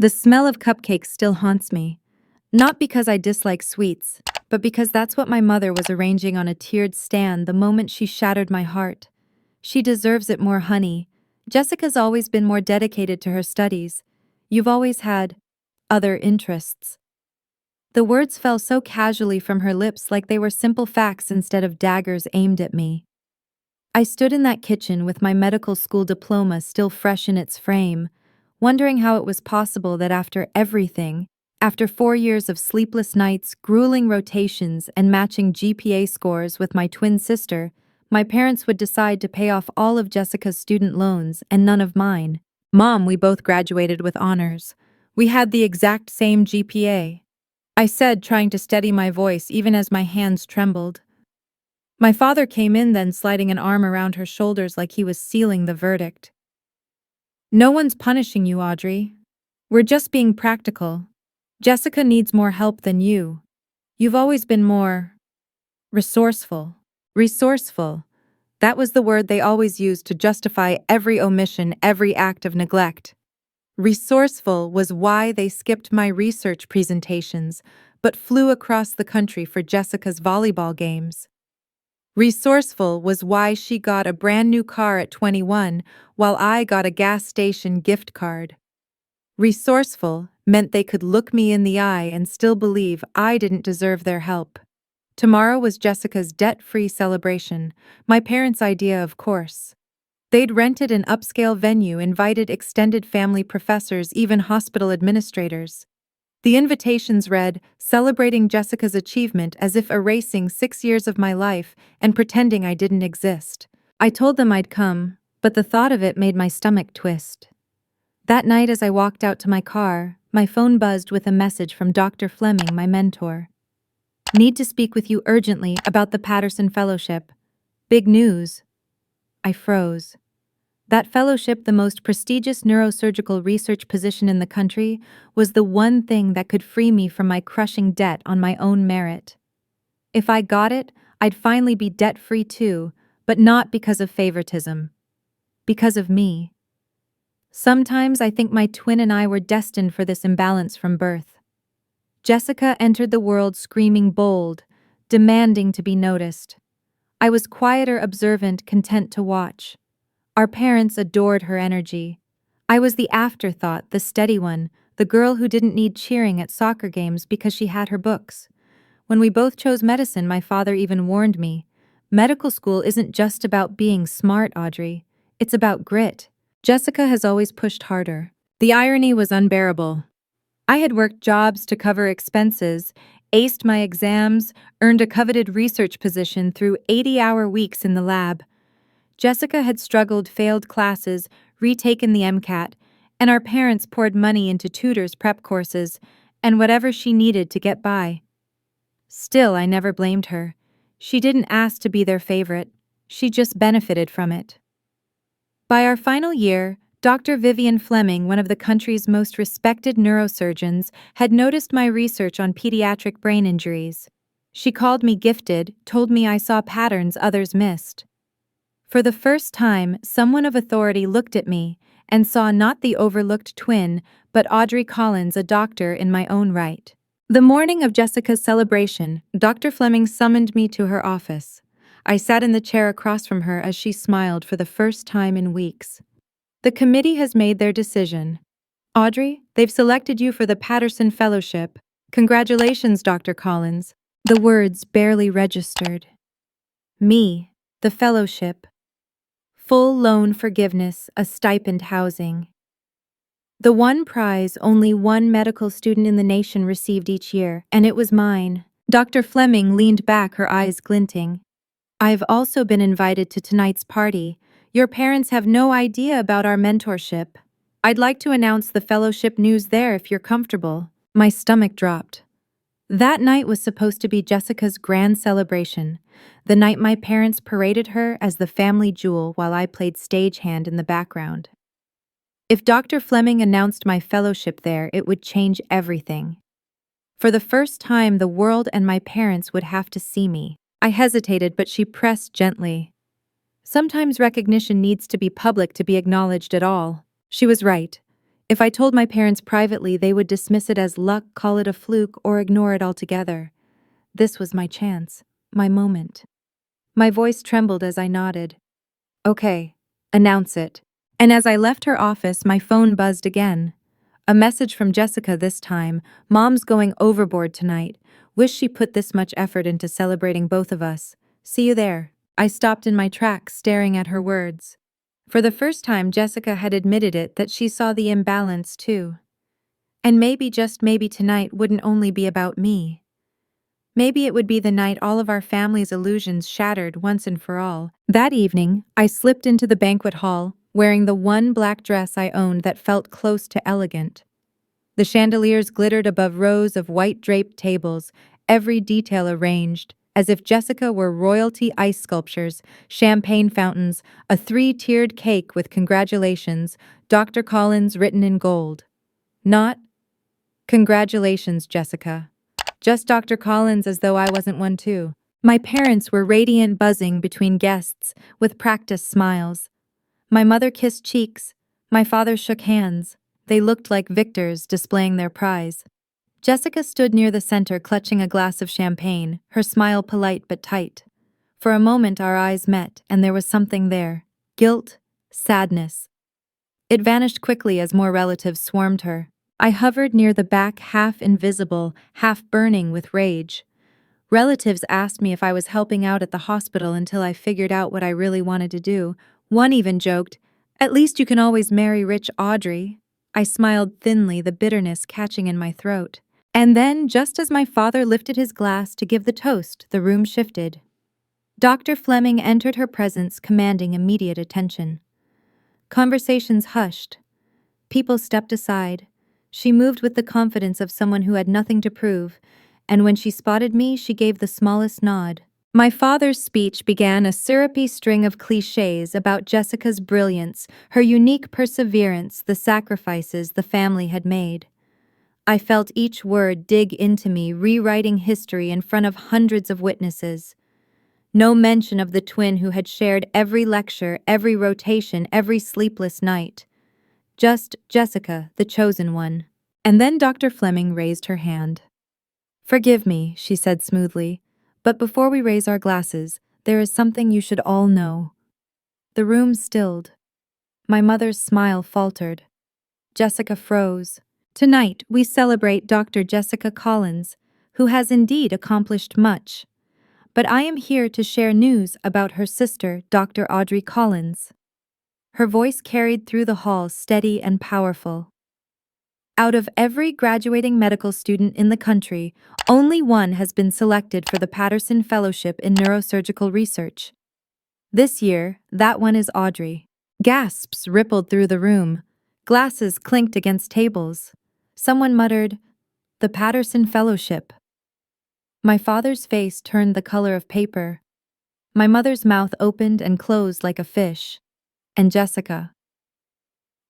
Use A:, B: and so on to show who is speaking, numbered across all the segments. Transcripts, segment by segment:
A: The smell of cupcakes still haunts me. Not because I dislike sweets, but because that's what my mother was arranging on a tiered stand the moment she shattered my heart. She deserves it more, honey. Jessica's always been more dedicated to her studies. You've always had other interests. The words fell so casually from her lips like they were simple facts instead of daggers aimed at me. I stood in that kitchen with my medical school diploma still fresh in its frame, wondering how it was possible that after everything, after 4 years of sleepless nights, grueling rotations, and matching GPA scores with my twin sister, my parents would decide to pay off all of Jessica's student loans and none of mine. Mom, we both graduated with honors. We had the exact same GPA. I said, trying to steady my voice even as my hands trembled. My father came in then, sliding an arm around her shoulders like he was sealing the verdict. No one's punishing you, Audrey. We're just being practical. Jessica needs more help than you. You've always been more resourceful. Resourceful. That was the word they always used to justify every omission, every act of neglect. Resourceful was why they skipped my research presentations, but flew across the country for Jessica's volleyball games. Resourceful was why she got a brand new car at 21, while I got a gas station gift card. Resourceful meant they could look me in the eye and still believe I didn't deserve their help. Tomorrow was Jessica's debt-free celebration, my parents' idea, of course. They'd rented an upscale venue, invited extended family, professors, even hospital administrators. The invitations read, "Celebrating Jessica's achievement," as if erasing 6 years of my life and pretending I didn't exist. I told them I'd come, but the thought of it made my stomach twist. That night, as I walked out to my car, my phone buzzed with a message from Dr. Fleming, my mentor. "Need to speak with you urgently about the Patterson Fellowship. Big news." I froze. That fellowship, the most prestigious neurosurgical research position in the country, was the one thing that could free me from my crushing debt on my own merit. If I got it, I'd finally be debt-free too, but not because of favoritism. Because of me. Sometimes I think my twin and I were destined for this imbalance from birth. Jessica entered the world screaming bold, demanding to be noticed. I was quieter, observant, content to watch. Our parents adored her energy. I was the afterthought, the steady one, the girl who didn't need cheering at soccer games because she had her books. When we both chose medicine, my father even warned me, "Medical school isn't just about being smart, Audrey. It's about grit." Jessica has always pushed harder. The irony was unbearable. I had worked jobs to cover expenses, aced my exams, earned a coveted research position through 80-hour weeks in the lab. Jessica had struggled, failed classes, retaken the MCAT, and our parents poured money into tutors, prep courses, and whatever she needed to get by. Still, I never blamed her. She didn't ask to be their favorite. She just benefited from it. By our final year, Dr. Vivian Fleming, one of the country's most respected neurosurgeons, had noticed my research on pediatric brain injuries. She called me gifted, told me I saw patterns others missed. For the first time, someone of authority looked at me and saw not the overlooked twin, but Audrey Collins, a doctor in my own right. The morning of Jessica's celebration, Dr. Fleming summoned me to her office. I sat in the chair across from her as she smiled for the first time in weeks. "The committee has made their decision. Audrey, they've selected you for the Patterson Fellowship. Congratulations, Dr. Collins." The words barely registered. Me, the fellowship. Full loan forgiveness, a stipend, housing. The one prize only one medical student in the nation received each year, and it was mine. Dr. Fleming leaned back, her eyes glinting. "I've also been invited to tonight's party. Your parents have no idea about our mentorship. I'd like to announce the fellowship news there if you're comfortable." My stomach dropped. That night was supposed to be Jessica's grand celebration, the night my parents paraded her as the family jewel while I played stagehand in the background. If Dr. Fleming announced my fellowship there, it would change everything. For the first time, the world and my parents would have to see me. I hesitated, but she pressed gently. "Sometimes recognition needs to be public to be acknowledged at all." She was right. If I told my parents privately, they would dismiss it as luck, call it a fluke, or ignore it altogether. This was my chance, my moment. My voice trembled as I nodded. Okay, announce it. And as I left her office, my phone buzzed again. A message from Jessica this time. Mom's going overboard tonight. Wish she put this much effort into celebrating both of us. See you there. I stopped in my tracks, staring at her words. For the first time, Jessica had admitted it, that she saw the imbalance too. And maybe, just maybe, tonight wouldn't only be about me. Maybe it would be the night all of our family's illusions shattered once and for all. That evening, I slipped into the banquet hall, wearing the one black dress I owned that felt close to elegant. The chandeliers glittered above rows of white draped tables, every detail arranged, as if Jessica were royalty. Ice sculptures, champagne fountains, a 3-tiered cake with congratulations, Dr. Collins written in gold. Not, congratulations, Jessica. Just Dr. Collins, as though I wasn't one too. My parents were radiant, buzzing between guests, with practiced smiles. My mother kissed cheeks. My father shook hands. They looked like victors displaying their prize. Jessica stood near the center, clutching a glass of champagne, her smile polite but tight. For a moment our eyes met, and there was something there. Guilt, sadness. It vanished quickly as more relatives swarmed her. I hovered near the back, half invisible, half burning with rage. Relatives asked me if I was helping out at the hospital until I figured out what I really wanted to do. One even joked, "At least you can always marry rich Audrey." I smiled thinly, the bitterness catching in my throat. And then, just as my father lifted his glass to give the toast, the room shifted. Dr. Fleming entered her presence, commanding immediate attention. Conversations hushed. People stepped aside. She moved with the confidence of someone who had nothing to prove, and when she spotted me, she gave the smallest nod. My father's speech began a syrupy string of clichés about Jessica's brilliance, her unique perseverance, the sacrifices the family had made. I felt each word dig into me, rewriting history in front of hundreds of witnesses. No mention of the twin who had shared every lecture, every rotation, every sleepless night. Just Jessica, the chosen one. And then Dr. Fleming raised her hand. "Forgive me," she said smoothly, "but before we raise our glasses, there is something you should all know." The room stilled. My mother's smile faltered. Jessica froze. "Tonight, we celebrate Dr. Jessica Collins, who has indeed accomplished much. But I am here to share news about her sister, Dr. Audrey Collins." Her voice carried through the hall, steady and powerful. "Out of every graduating medical student in the country, only one has been selected for the Patterson Fellowship in Neurosurgical Research. This year, that one is Audrey." Gasps rippled through the room. Glasses clinked against tables. Someone muttered, "The Patterson Fellowship." My father's face turned the color of paper. My mother's mouth opened and closed like a fish. And Jessica.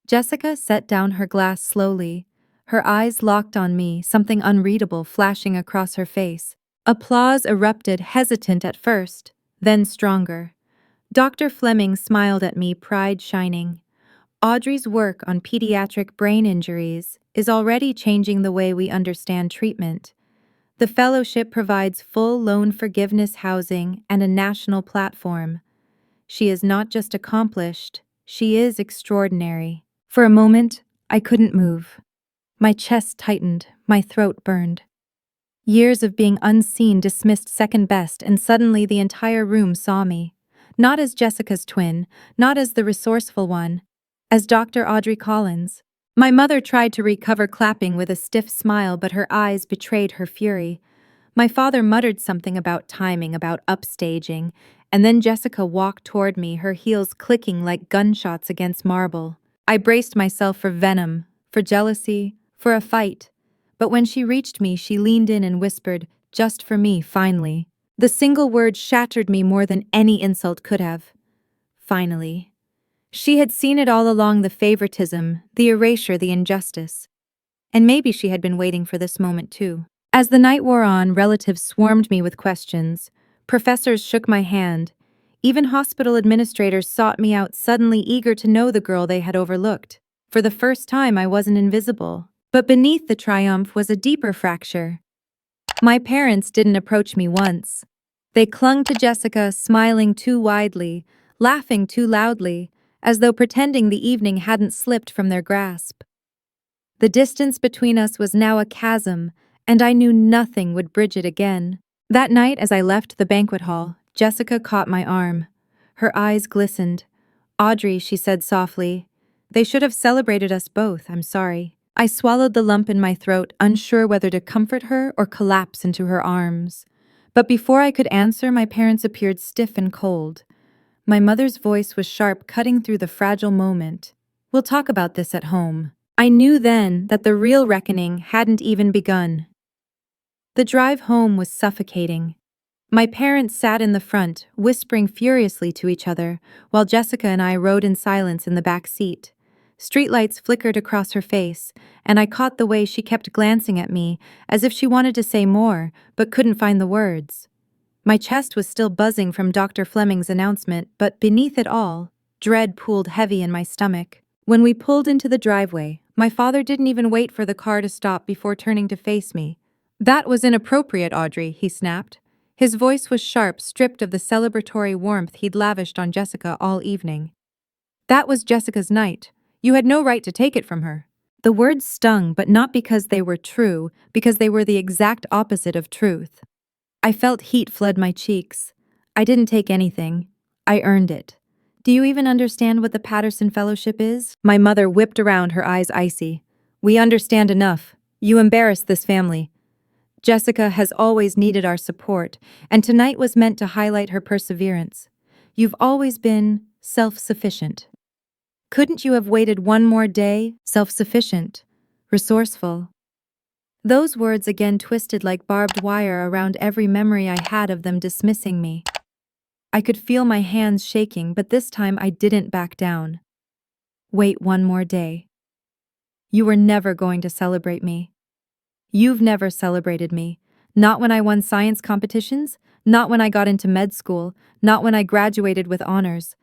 A: Jessica set down her glass slowly, her eyes locked on me, something unreadable flashing across her face. Applause erupted, hesitant at first, then stronger. Dr. Fleming smiled at me, pride shining. Audrey's work on pediatric brain injuries is already changing the way we understand treatment. The fellowship provides full loan forgiveness, housing, and a national platform. She is not just accomplished, she is extraordinary. For a moment, I couldn't move. My chest tightened, my throat burned. Years of being unseen dismissed second best, and suddenly the entire room saw me. Not as Jessica's twin, not as the resourceful one, as Dr. Audrey Collins. My mother tried to recover, clapping with a stiff smile, but her eyes betrayed her fury. My father muttered something about timing, about upstaging, and then Jessica walked toward me, her heels clicking like gunshots against marble. I braced myself for venom, for jealousy, for a fight. But when she reached me, she leaned in and whispered, "Just for me, finally." The single word shattered me more than any insult could have. Finally. She had seen it all along, the favoritism, the erasure, the injustice. And maybe she had been waiting for this moment too. As the night wore on, relatives swarmed me with questions. Professors shook my hand. Even hospital administrators sought me out, suddenly eager to know the girl they had overlooked. For the first time, I wasn't invisible. But beneath the triumph was a deeper fracture. My parents didn't approach me once. They clung to Jessica, smiling too widely, laughing too loudly, as though pretending the evening hadn't slipped from their grasp. The distance between us was now a chasm, and I knew nothing would bridge it again. That night, as I left the banquet hall, Jessica caught my arm. Her eyes glistened. "Audrey," she said softly, "they should have celebrated us both, I'm sorry." I swallowed the lump in my throat, unsure whether to comfort her or collapse into her arms. But before I could answer, my parents appeared stiff and cold. My mother's voice was sharp, cutting through the fragile moment. "We'll talk about this at home." I knew then that the real reckoning hadn't even begun. The drive home was suffocating. My parents sat in the front, whispering furiously to each other, while Jessica and I rode in silence in the back seat. Streetlights flickered across her face, and I caught the way she kept glancing at me, as if she wanted to say more, but couldn't find the words. My chest was still buzzing from Dr. Fleming's announcement, but beneath it all, dread pooled heavy in my stomach. When we pulled into the driveway, my father didn't even wait for the car to stop before turning to face me. "That was inappropriate, Audrey," he snapped. His voice was sharp, stripped of the celebratory warmth he'd lavished on Jessica all evening. "That was Jessica's night. You had no right to take it from her." The words stung, but not because they were true, because they were the exact opposite of truth. I felt heat flood my cheeks. "I didn't take anything. I earned it. Do you even understand what the Patterson Fellowship is?" My mother whipped around, her eyes icy. "We understand enough. You embarrassed this family. Jessica has always needed our support, and tonight was meant to highlight her perseverance. You've always been self-sufficient. Couldn't you have waited one more day? Self-sufficient, resourceful." Those words again twisted like barbed wire around every memory I had of them dismissing me. I could feel my hands shaking, but this time I didn't back down. "Wait one more day. You were never going to celebrate me. You've never celebrated me. Not when I won science competitions, not when I got into med school, not when I graduated with honors.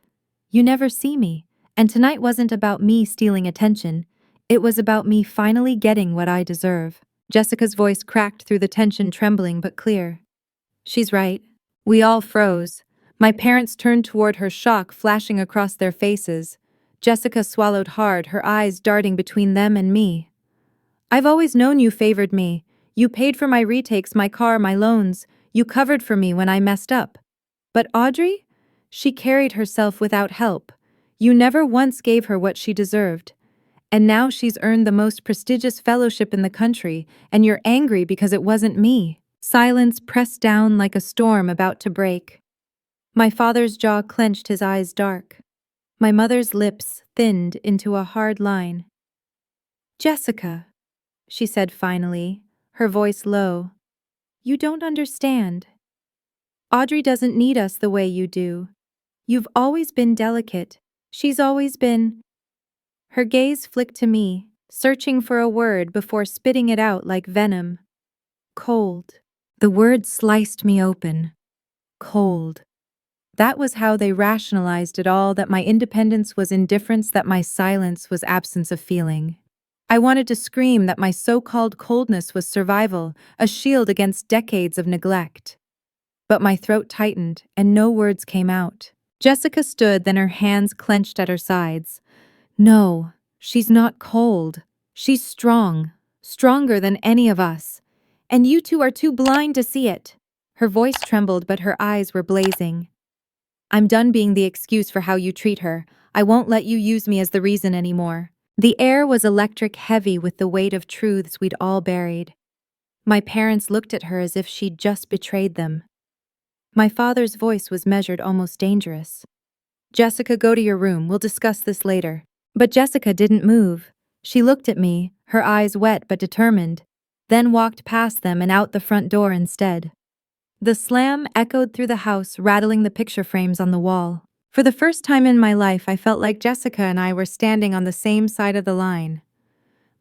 A: You never see me, and tonight wasn't about me stealing attention. It was about me finally getting what I deserve." Jessica's voice cracked through the tension, trembling but clear. "She's right." We all froze. My parents turned toward her, shock flashing across their faces. Jessica swallowed hard, her eyes darting between them and me. "I've always known you favored me. You paid for my retakes, my car, my loans. You covered for me when I messed up. But Audrey? She carried herself without help. You never once gave her what she deserved. And now she's earned the most prestigious fellowship in the country, and you're angry because it wasn't me." Silence pressed down like a storm about to break. My father's jaw clenched, his eyes dark. My mother's lips thinned into a hard line. "Jessica," she said finally, her voice low, "you don't understand. Audrey doesn't need us the way you do. You've always been delicate. She's always been—" Her gaze flicked to me, searching for a word before spitting it out like venom. "Cold." The word sliced me open. Cold. That was how they rationalized it all, that my independence was indifference, that my silence was absence of feeling. I wanted to scream that my so-called coldness was survival, a shield against decades of neglect. But my throat tightened, and no words came out. Jessica stood, then her hands clenched at her sides. "No, she's not cold. She's strong, stronger than any of us. And you two are too blind to see it." Her voice trembled, but her eyes were blazing. "I'm done being the excuse for how you treat her. I won't let you use me as the reason anymore." The air was electric, heavy with the weight of truths we'd all buried. My parents looked at her as if she'd just betrayed them. My father's voice was measured, almost dangerous. "Jessica, go to your room. We'll discuss this later." But Jessica didn't move. She looked at me, her eyes wet but determined, then walked past them and out the front door instead. The slam echoed through the house, rattling the picture frames on the wall. For the first time in my life, I felt like Jessica and I were standing on the same side of the line.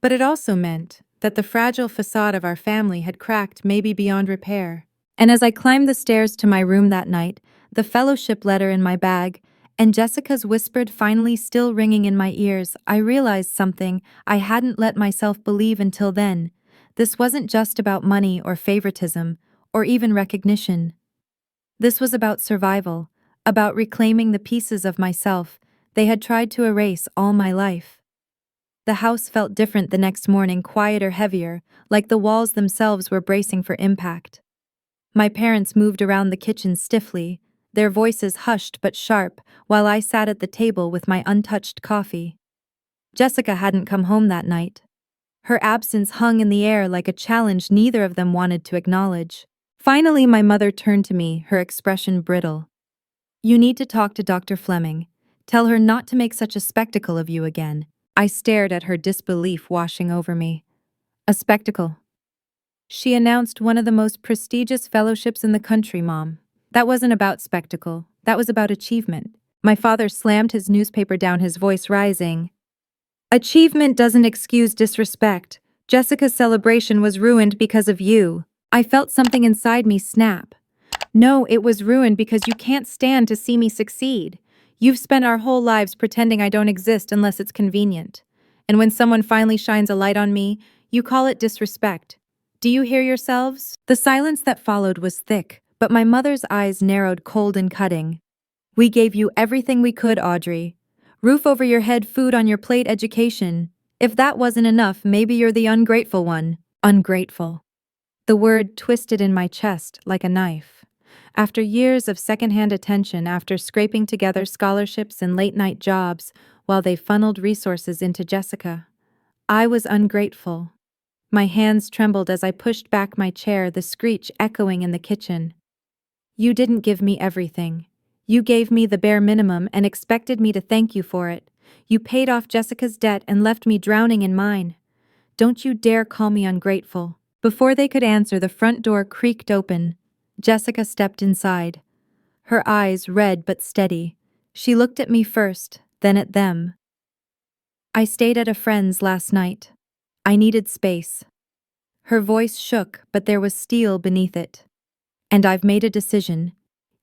A: But it also meant that the fragile facade of our family had cracked, maybe beyond repair. And as I climbed the stairs to my room that night, the fellowship letter in my bag, And Jessica's whispered finally still ringing in my ears, I realized something I hadn't let myself believe until then. This wasn't just about money or favoritism, or even recognition. This was about survival, about reclaiming the pieces of myself they had tried to erase all my life. The house felt different the next morning, quieter, heavier, like the walls themselves were bracing for impact. My parents moved around the kitchen stiffly, their voices hushed but sharp, while I sat at the table with my untouched coffee. Jessica hadn't come home that night. Her absence hung in the air like a challenge neither of them wanted to acknowledge. Finally, my mother turned to me, her expression brittle. You need to talk to Dr. Fleming. Tell her not to make such a spectacle of you again. I stared at her, disbelief washing over me. A spectacle. She announced one of the most prestigious fellowships in the country, Mom. That wasn't about spectacle. That was about achievement. My father slammed his newspaper down, his voice rising. Achievement doesn't excuse disrespect. Jessica's celebration was ruined because of you. I felt something inside me snap. No, it was ruined because you can't stand to see me succeed. You've spent our whole lives pretending I don't exist unless it's convenient. And when someone finally shines a light on me, you call it disrespect. Do you hear yourselves? The silence that followed was thick, but my mother's eyes narrowed, cold and cutting. We gave you everything we could, Audrey. Roof over your head, food on your plate, education. If that wasn't enough, maybe you're the ungrateful one. Ungrateful. The word twisted in my chest like a knife. After years of secondhand attention, after scraping together scholarships and late-night jobs while they funneled resources into Jessica, I was ungrateful. My hands trembled as I pushed back my chair, the screech echoing in the kitchen. You didn't give me everything. You gave me the bare minimum and expected me to thank you for it. You paid off Jessica's debt and left me drowning in mine. Don't you dare call me ungrateful. Before they could answer, the front door creaked open. Jessica stepped inside. Her eyes red but steady. She looked at me first, then at them. I stayed at a friend's last night. I needed space. Her voice shook, but there was steel beneath it. And I've made a decision.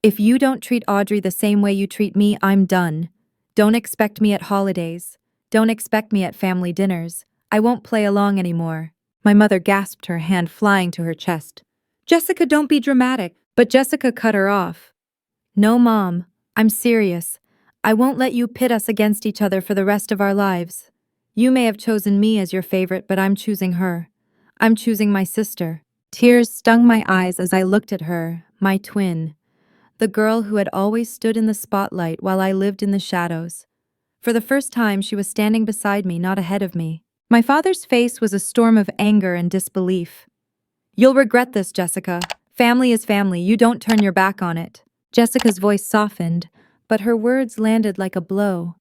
A: If you don't treat Audrey the same way you treat me, I'm done. Don't expect me at holidays. Don't expect me at family dinners. I won't play along anymore. My mother gasped, her hand flying to her chest. Jessica, don't be dramatic. But Jessica cut her off. No, Mom. I'm serious. I won't let you pit us against each other for the rest of our lives. You may have chosen me as your favorite, but I'm choosing her. I'm choosing my sister. Tears stung my eyes as I looked at her, my twin. The girl who had always stood in the spotlight while I lived in the shadows. For the first time, she was standing beside me, not ahead of me. My father's face was a storm of anger and disbelief. You'll regret this, Jessica. Family is family. You don't turn your back on it. Jessica's voice softened, but her words landed like a blow.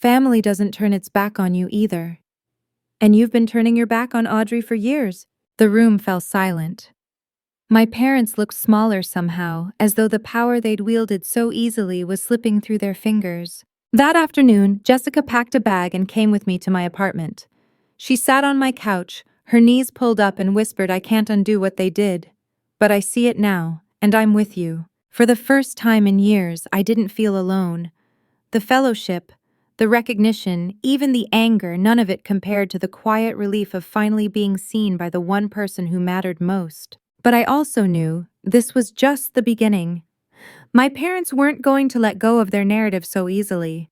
A: Family doesn't turn its back on you either. And you've been turning your back on Audrey for years. The room fell silent. My parents looked smaller somehow, as though the power they'd wielded so easily was slipping through their fingers. That afternoon, Jessica packed a bag and came with me to my apartment. She sat on my couch, her knees pulled up, and whispered, I can't undo what they did. But I see it now, and I'm with you. For the first time in years, I didn't feel alone. The fellowship, the recognition, even the anger, none of it compared to the quiet relief of finally being seen by the one person who mattered most. But I also knew this was just the beginning. My parents weren't going to let go of their narrative so easily.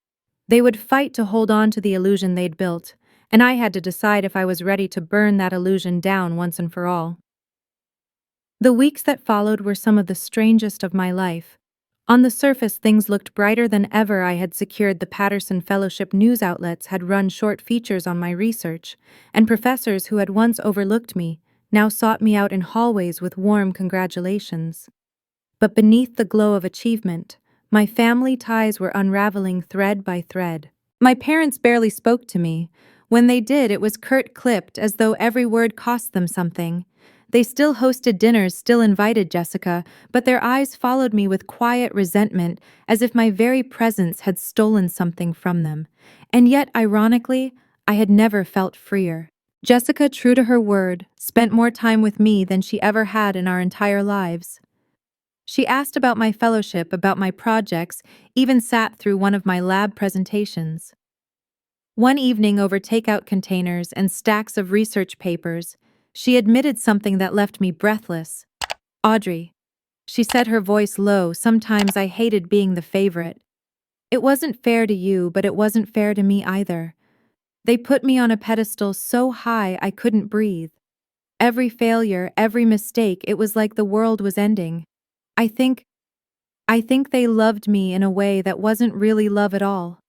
A: They would fight to hold on to the illusion they'd built, and I had to decide if I was ready to burn that illusion down once and for all. The weeks that followed were some of the strangest of my life. On the surface, things looked brighter than ever. I had secured the Patterson Fellowship, news outlets had run short features on my research, and professors who had once overlooked me now sought me out in hallways with warm congratulations. But beneath the glow of achievement, my family ties were unraveling thread by thread. My parents barely spoke to me. When they did, it was curt-clipped, as though every word cost them something. They still hosted dinners, still invited Jessica, but their eyes followed me with quiet resentment, as if my very presence had stolen something from them. And yet, ironically, I had never felt freer. Jessica, true to her word, spent more time with me than she ever had in our entire lives. She asked about my fellowship, about my projects, even sat through one of my lab presentations. One evening, over takeout containers and stacks of research papers, she admitted something that left me breathless. Audrey, she said, her voice low, sometimes I hated being the favorite. It wasn't fair to you, but it wasn't fair to me either. They put me on a pedestal so high I couldn't breathe. Every failure, every mistake, it was like the world was ending. I think they loved me in a way that wasn't really love at all.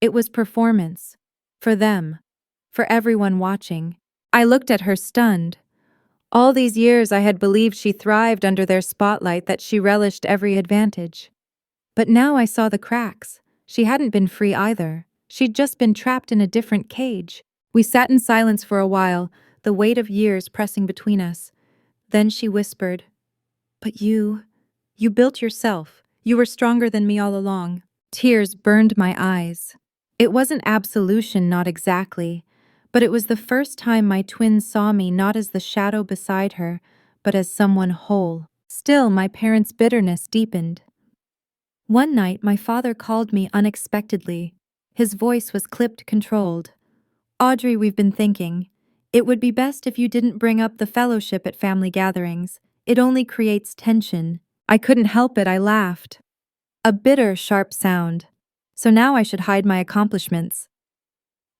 A: It was performance. For them. For everyone watching. I looked at her stunned. All these years I had believed she thrived under their spotlight, that she relished every advantage. But now I saw the cracks. She hadn't been free either. She'd just been trapped in a different cage. We sat in silence for a while, the weight of years pressing between us. Then she whispered, "But you built yourself. You were stronger than me all along." Tears burned my eyes. It wasn't absolution, not exactly, but it was the first time my twin saw me not as the shadow beside her, but as someone whole. Still, my parents' bitterness deepened. One night, my father called me unexpectedly. His voice was clipped, controlled. "Audrey, we've been thinking. It would be best if you didn't bring up the fellowship at family gatherings. It only creates tension." I couldn't help it, I laughed. A bitter, sharp sound. So now I should hide my accomplishments.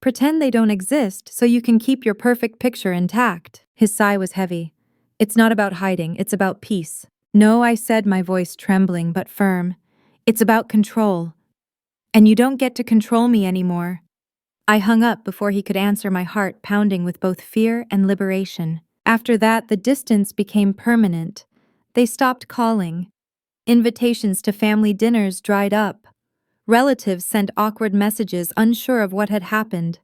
A: Pretend they don't exist so you can keep your perfect picture intact. His sigh was heavy. "It's not about hiding, it's about peace." "No," I said, my voice trembling but firm. "It's about control. And you don't get to control me anymore." I hung up before he could answer, my heart pounding with both fear and liberation. After that, the distance became permanent. They stopped calling. Invitations to family dinners dried up. Relatives sent awkward messages, unsure of what had happened.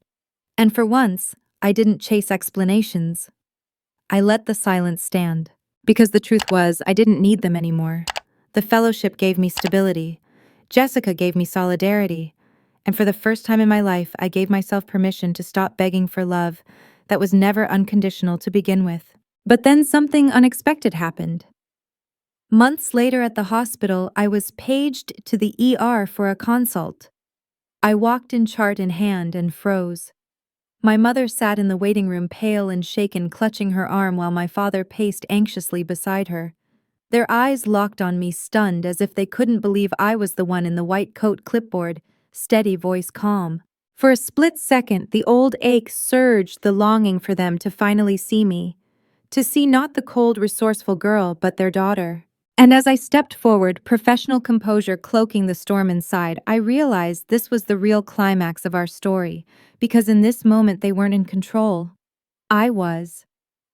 A: And for once, I didn't chase explanations. I let the silence stand. Because the truth was, I didn't need them anymore. The fellowship gave me stability. Jessica gave me solidarity. And for the first time in my life, I gave myself permission to stop begging for love that was never unconditional to begin with. But then something unexpected happened. Months later at the hospital, I was paged to the ER for a consult. I walked in, chart in hand, and froze. My mother sat in the waiting room, pale and shaken, clutching her arm while my father paced anxiously beside her. Their eyes locked on me, stunned, as if they couldn't believe I was the one in the white coat, clipboard, steady voice calm. For a split second, the old ache surged, the longing for them to finally see me. To see not the cold, resourceful girl, but their daughter. And as I stepped forward, professional composure cloaking the storm inside, I realized this was the real climax of our story, because in this moment they weren't in control. I was.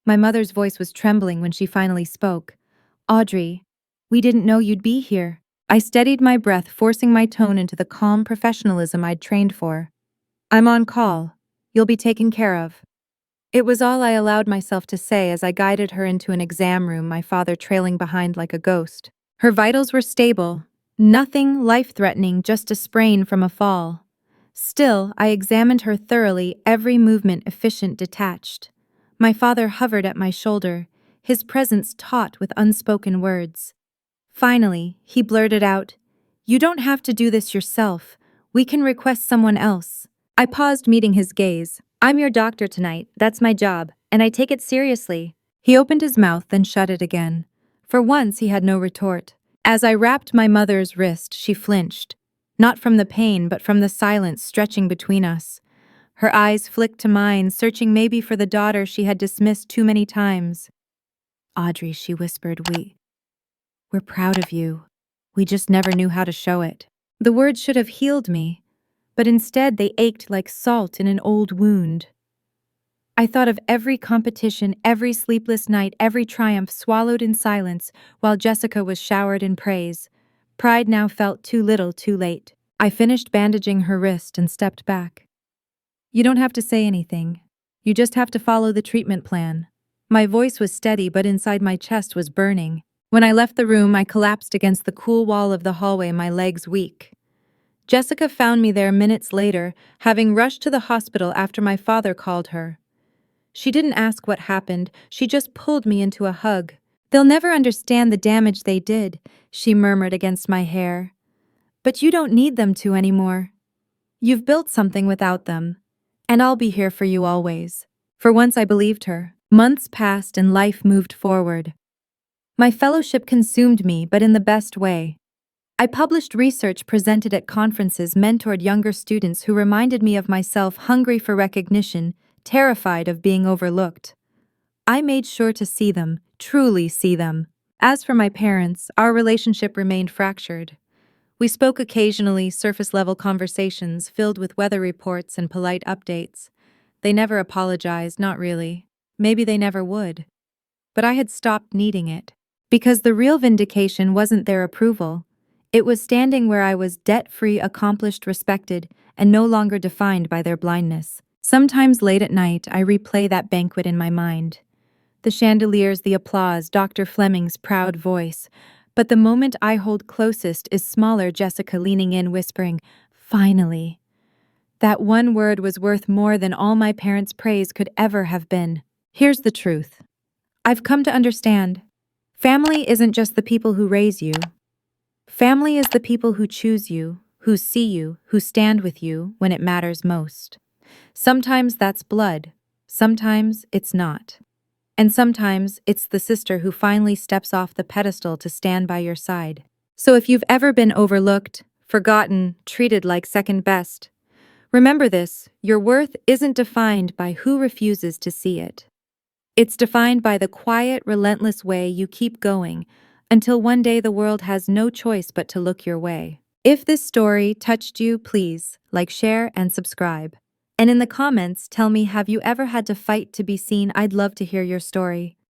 A: My mother's voice was trembling when she finally spoke. "Audrey, we didn't know you'd be here." I steadied my breath, forcing my tone into the calm professionalism I'd trained for. "I'm on call. You'll be taken care of." It was all I allowed myself to say as I guided her into an exam room, my father trailing behind like a ghost. Her vitals were stable. Nothing life-threatening, just a sprain from a fall. Still, I examined her thoroughly, every movement efficient, detached. My father hovered at my shoulder, his presence taut with unspoken words. Finally, he blurted out, "You don't have to do this yourself. We can request someone else." I paused, meeting his gaze. "I'm your doctor tonight, that's my job, and I take it seriously." He opened his mouth, then shut it again. For once, he had no retort. As I wrapped my mother's wrist, she flinched. Not from the pain, but from the silence stretching between us. Her eyes flicked to mine, searching maybe for the daughter she had dismissed too many times. "Audrey," she whispered, we're proud of you. We just never knew how to show it." The words should have healed me, but instead they ached like salt in an old wound. I thought of every competition, every sleepless night, every triumph swallowed in silence while Jessica was showered in praise. Pride now felt too little, too late. I finished bandaging her wrist and stepped back. "You don't have to say anything. You just have to follow the treatment plan." My voice was steady, but inside my chest was burning. When I left the room, I collapsed against the cool wall of the hallway, my legs weak. Jessica found me there minutes later, having rushed to the hospital after my father called her. She didn't ask what happened, she just pulled me into a hug. They'll never understand the damage they did, she murmured against my hair. But you don't need them to anymore. You've built something without them. And I'll be here for you always. For once I believed her. Months passed and life moved forward. My fellowship consumed me, but in the best way. I published research presented at conferences, mentored younger students who reminded me of myself, hungry for recognition, terrified of being overlooked. I made sure to see them, truly see them. As for my parents, our relationship remained fractured. We spoke occasionally, surface-level conversations filled with weather reports and polite updates. They never apologized, not really. Maybe they never would. But I had stopped needing it. Because the real vindication wasn't their approval. It was standing where I was debt-free, accomplished, respected, and no longer defined by their blindness. Sometimes late at night, I replay that banquet in my mind. The chandeliers, the applause, Dr. Fleming's proud voice. But the moment I hold closest is smaller Jessica leaning in, whispering, "Finally." That one word was worth more than all my parents' praise could ever have been. Here's the truth. I've come to understand. Family isn't just the people who raise you. Family is the people who choose you, who see you, who stand with you when it matters most. Sometimes that's blood. Sometimes it's not. And sometimes it's the sister who finally steps off the pedestal to stand by your side. So if you've ever been overlooked, forgotten, treated like second best, remember this: your worth isn't defined by who refuses to see it. It's defined by the quiet, relentless way you keep going until one day the world has no choice but to look your way. If this story touched you, please like, share, and subscribe. And in the comments, tell me, have you ever had to fight to be seen? I'd love to hear your story.